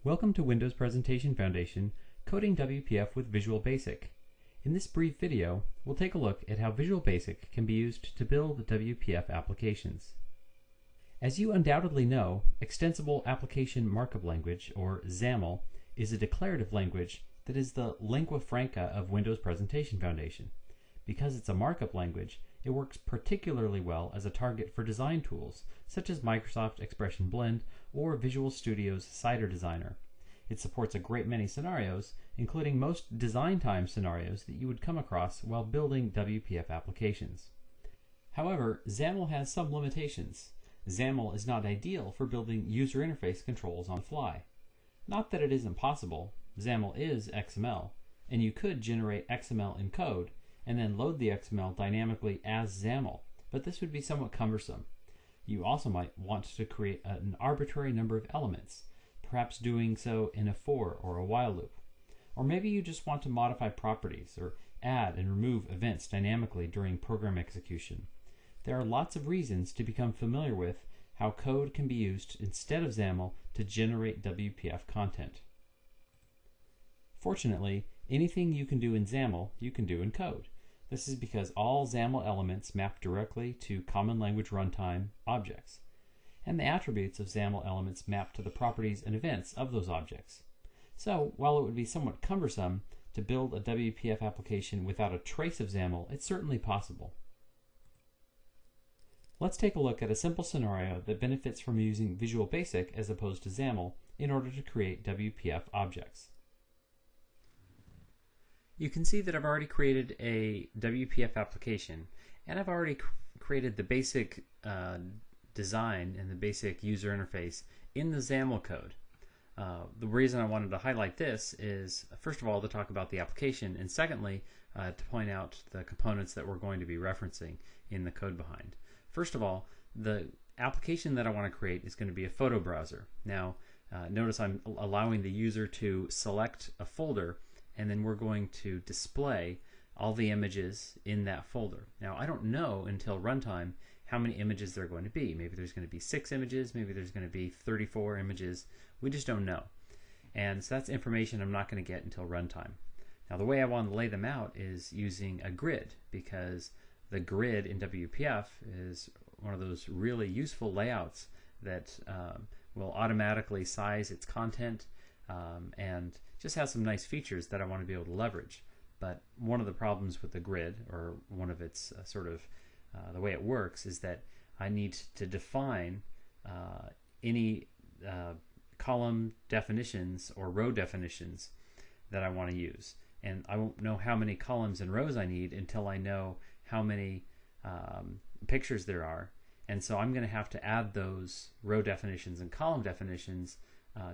Welcome to Windows Presentation Foundation, Coding WPF with Visual Basic. In this brief video, we'll take a look at how Visual Basic can be used to build WPF applications. As you undoubtedly know, Extensible Application Markup Language, or XAML, is a declarative language that is the lingua franca of Windows Presentation Foundation. Because it's a markup language, it works particularly well as a target for design tools, such as Microsoft Expression Blend or Visual Studio's Cider Designer. It supports a great many scenarios, including most design time scenarios that you would come across while building WPF applications. However, XAML has some limitations. XAML is not ideal for building user interface controls on the fly. Not that it isn't possible. XAML is XML, and you could generate XML in code and then load the XML dynamically as XAML, but this would be somewhat cumbersome. You also might want to create an arbitrary number of elements, perhaps doing so in a for or a while loop. Or maybe you just want to modify properties or add and remove events dynamically during program execution. There are lots of reasons to become familiar with how code can be used instead of XAML to generate WPF content. Fortunately, anything you can do in XAML, you can do in code. This is because all XAML elements map directly to Common Language Runtime objects, and the attributes of XAML elements map to the properties and events of those objects. So, while it would be somewhat cumbersome to build a WPF application without a trace of XAML, it's certainly possible. Let's take a look at a simple scenario that benefits from using Visual Basic as opposed to XAML in order to create WPF objects. You can see that I've already created a WPF application, and I've already created the basic design and the basic user interface in the XAML code. The reason I wanted to highlight this is, first of all, to talk about the application, and secondly, to point out the components that we're going to be referencing in the code behind. First of all, the application that I want to create is going to be a photo browser. Now, notice I'm allowing the user to select a folder, and then we're going to display all the images in that folder. Now, I don't know until runtime how many images there are going to be. Maybe there's going to be 6 images, maybe there's going to be 34 images. We just don't know. And so that's information I'm not going to get until runtime. Now, the way I want to lay them out is using a grid, because the grid in WPF is one of those really useful layouts that will automatically size its content and just has some nice features that I want to be able to leverage. But one of the problems with the grid, or one of its the way it works, is that I need to define any column definitions or row definitions that I want to use. And I won't know how many columns and rows I need until I know how many pictures there are. And so I'm going to have to add those row definitions and column definitions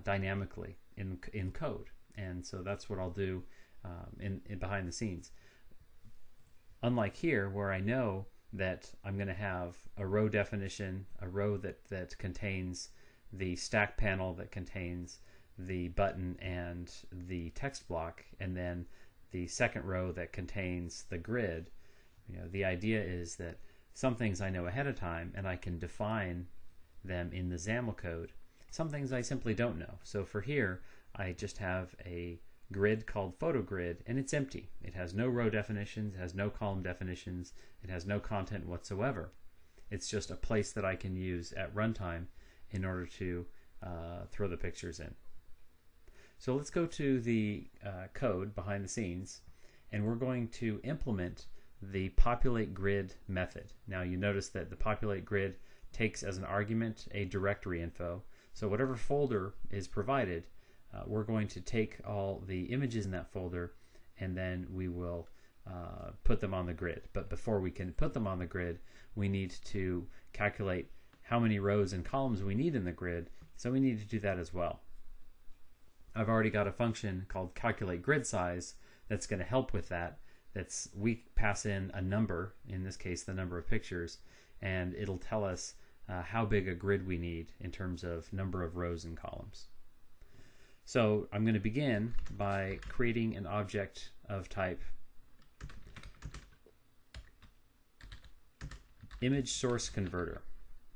dynamically in code. And so that's what I'll do in behind the scenes. Unlike here, where I know that I'm going to have a row definition, a row that contains the stack panel, that contains the button and the text block, and then the second row that contains the grid. You know, the idea is that some things I know ahead of time, and I can define them in the XAML code. Some things I simply don't know. So for here, I just have a grid called photo grid, and it's empty. It has no row definitions, it has no column definitions, it has no content whatsoever. It's just a place that I can use at runtime in order to throw the pictures in. So let's go to the code behind the scenes, and we're going to implement the populate grid method. Now you notice that the populate grid takes as an argument a directory info. So whatever folder is provided, we're going to take all the images in that folder, and then we will put them on the grid. But before we can put them on the grid, we need to calculate how many rows and columns we need in the grid, so we need to do that as well. I've already got a function called calculate grid size that's going to help with that. We pass in a number, in this case the number of pictures, and it'll tell us how big a grid we need in terms of number of rows and columns. So I'm going to begin by creating an object of type image source converter,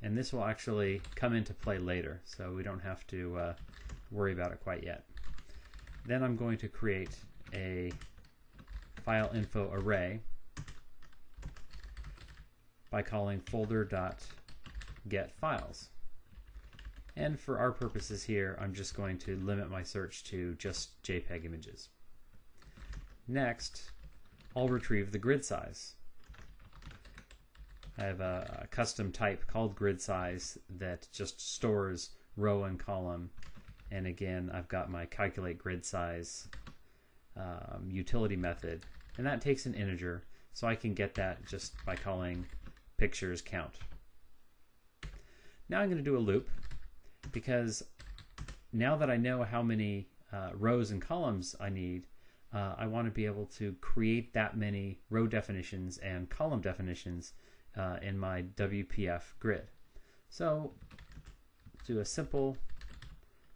and this will actually come into play later, so we don't have to worry about it quite yet. Then I'm going to create a file info array by calling folder.getFiles. And for our purposes here, I'm just going to limit my search to just JPEG images. Next, I'll retrieve the grid size. I have a custom type called grid size that just stores row and column. And again, I've got my calculate grid size utility method, and that takes an integer, so I can get that just by calling pictures count. Now I'm going to do a loop, because now that I know how many rows and columns I need, I want to be able to create that many row definitions and column definitions in my WPF grid. So do a simple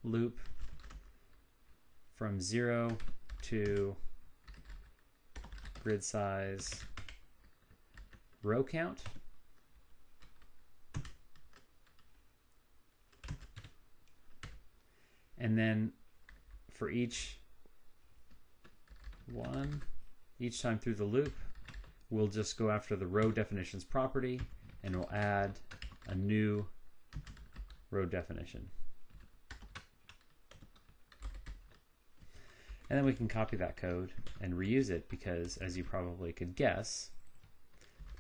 loop from 0 to grid size row count. And then for each time through the loop, we'll just go after the row definitions property and we'll add a new row definition. And then we can copy that code and reuse it, because as you probably could guess,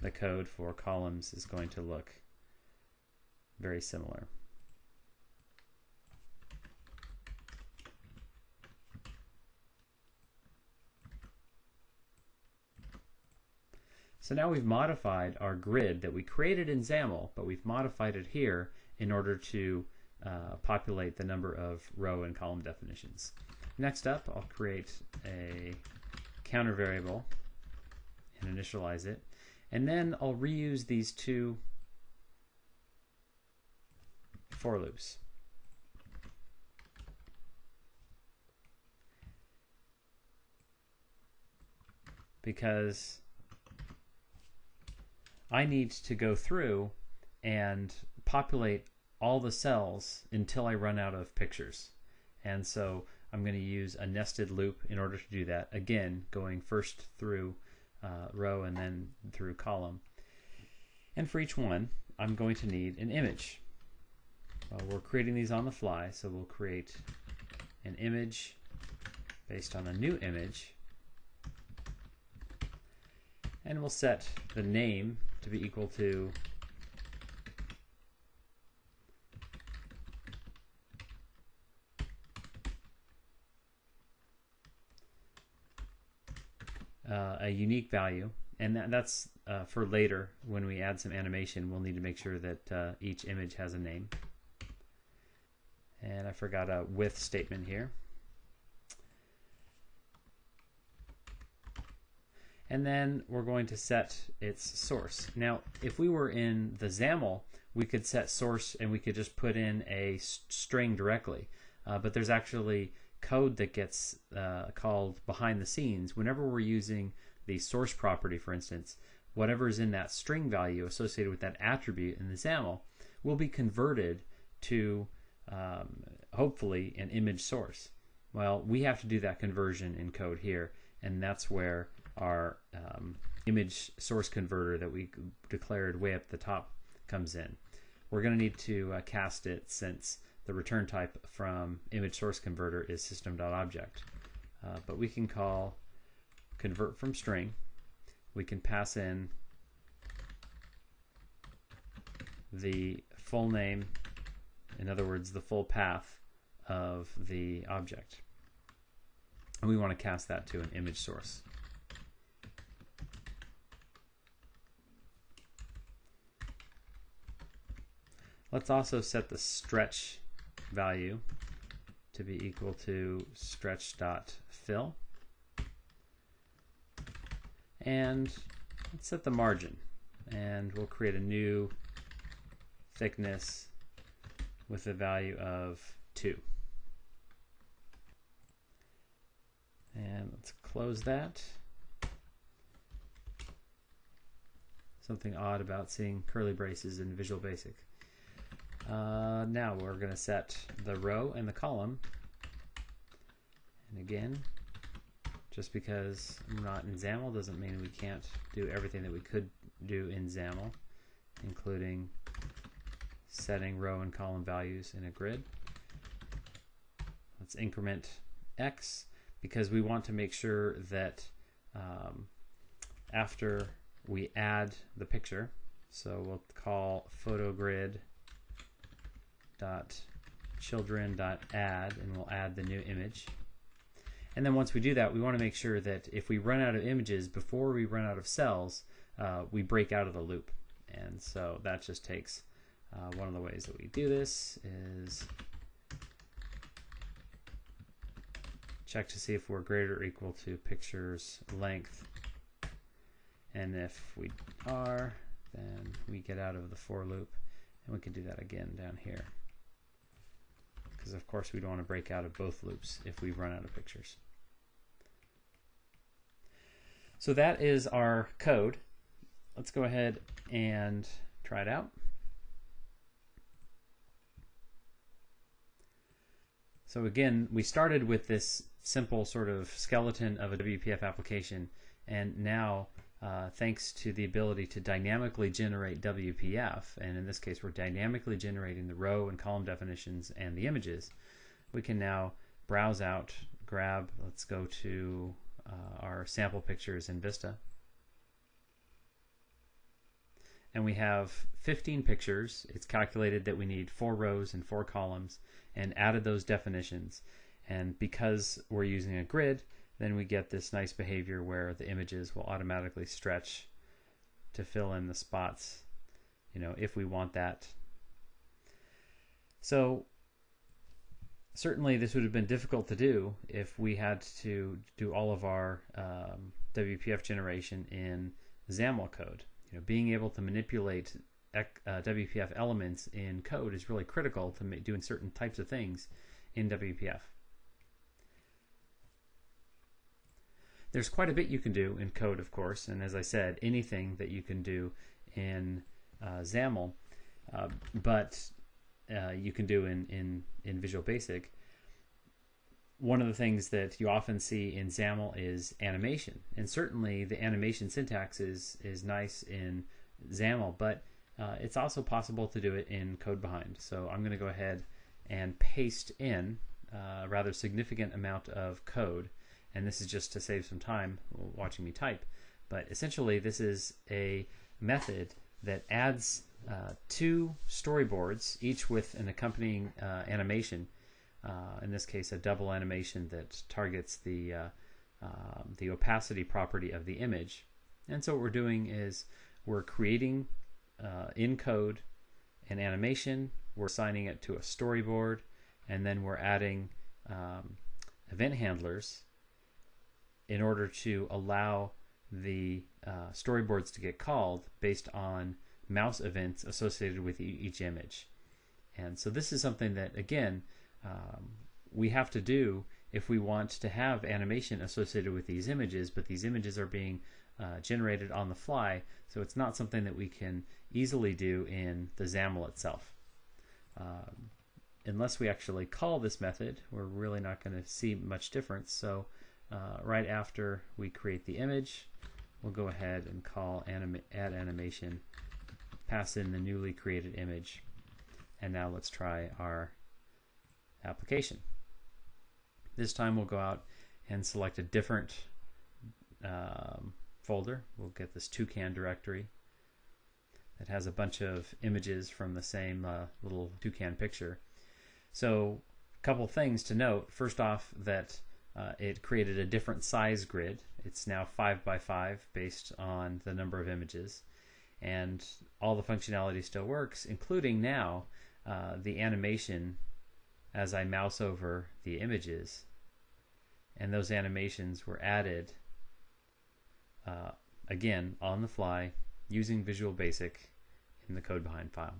the code for columns is going to look very similar. So now we've modified our grid that we created in XAML, but we've modified it here in order to populate the number of row and column definitions. Next up, I'll create a counter variable and initialize it. And then I'll reuse these two for loops. Because I need to go through and populate all the cells until I run out of pictures. And so I'm going to use a nested loop in order to do that. Again, going first through row and then through column. And for each one, I'm going to need an image. We're creating these on the fly, so we'll create an image based on a new image. And we'll set the name to be equal to a unique value, and that's for later when we add some animation. We'll need to make sure that each image has a name. And I forgot a with statement here. And then we're going to set its source. Now, if we were in the XAML, we could set source and we could just put in a string directly. But there's actually code that gets called behind the scenes. Whenever we're using the source property, for instance, whatever is in that string value associated with that attribute in the XAML will be converted to hopefully an image source. Well, we have to do that conversion in code here, and that's where our image source converter that we declared way up the top comes in. We're going to need to cast it, since the return type from image source converter is system.object. But we can call convert from string. We can pass in the full name, in other words, the full path of the object. And we want to cast that to an image source. Let's also set the stretch value to be equal to stretch.fill. And let's set the margin, and we'll create a new thickness with a value of 2. And let's close that. Something odd about seeing curly braces in Visual Basic. Now we're going to set the row and the column again, just because I'm not in XAML doesn't mean we can't do everything that we could do in XAML, including setting row and column values in a grid. Let's increment X, because we want to make sure that after we add the picture, so we'll call photogrid.children.add, and we'll add the new image. And then once we do that, we want to make sure that if we run out of images before we run out of cells, we break out of the loop. And so that just takes one of the ways that we do this is check to see if we're greater or equal to picture's length. And if we are, then we get out of the for loop, and we can do that again down here. Because of course we don't want to break out of both loops if we run out of pictures. So that is our code. Let's go ahead and try it out. So again, we started with this simple sort of skeleton of a WPF application, and now thanks to the ability to dynamically generate WPF, and in this case we're dynamically generating the row and column definitions and the images, we can now browse out, grab, let's go to our sample pictures in Vista. And we have 15 pictures. It's calculated that we need 4 rows and 4 columns, and added those definitions. And because we're using a grid, then we get this nice behavior where the images will automatically stretch to fill in the spots, you know, if we want that. So certainly this would have been difficult to do if we had to do all of our WPF generation in XAML code. You know, being able to manipulate WPF elements in code is really critical to doing certain types of things in WPF. There's quite a bit you can do in code, of course, and as I said, anything that you can do in XAML, but you can do in Visual Basic. One of the things that you often see in XAML is animation, and certainly the animation syntax is nice in XAML, but it's also possible to do it in code behind. So I'm going to go ahead and paste in a rather significant amount of code, and this is just to save some time watching me type. But essentially this is a method that adds 2 storyboards, each with an accompanying animation. In this case, a double animation that targets the opacity property of the image. And so what we're doing is we're creating in code an animation, we're assigning it to a storyboard, and then we're adding event handlers in order to allow the storyboards to get called based on mouse events associated with each image. And so this is something that, again, we have to do if we want to have animation associated with these images, but these images are being generated on the fly, so it's not something that we can easily do in the XAML itself. Unless we actually call this method, we're really not going to see much difference. So right after we create the image, we'll go ahead and call add animation, pass in the newly created image, and now let's try our application. This time we'll go out and select a different folder. We'll get this toucan directory that has a bunch of images from the same little toucan picture. So a couple things to note. First off, that it created a different size grid. It's now 5 by 5 based on the number of images, and all the functionality still works, including now the animation as I mouse over the images, and those animations were added again on the fly using Visual Basic in the code behind file.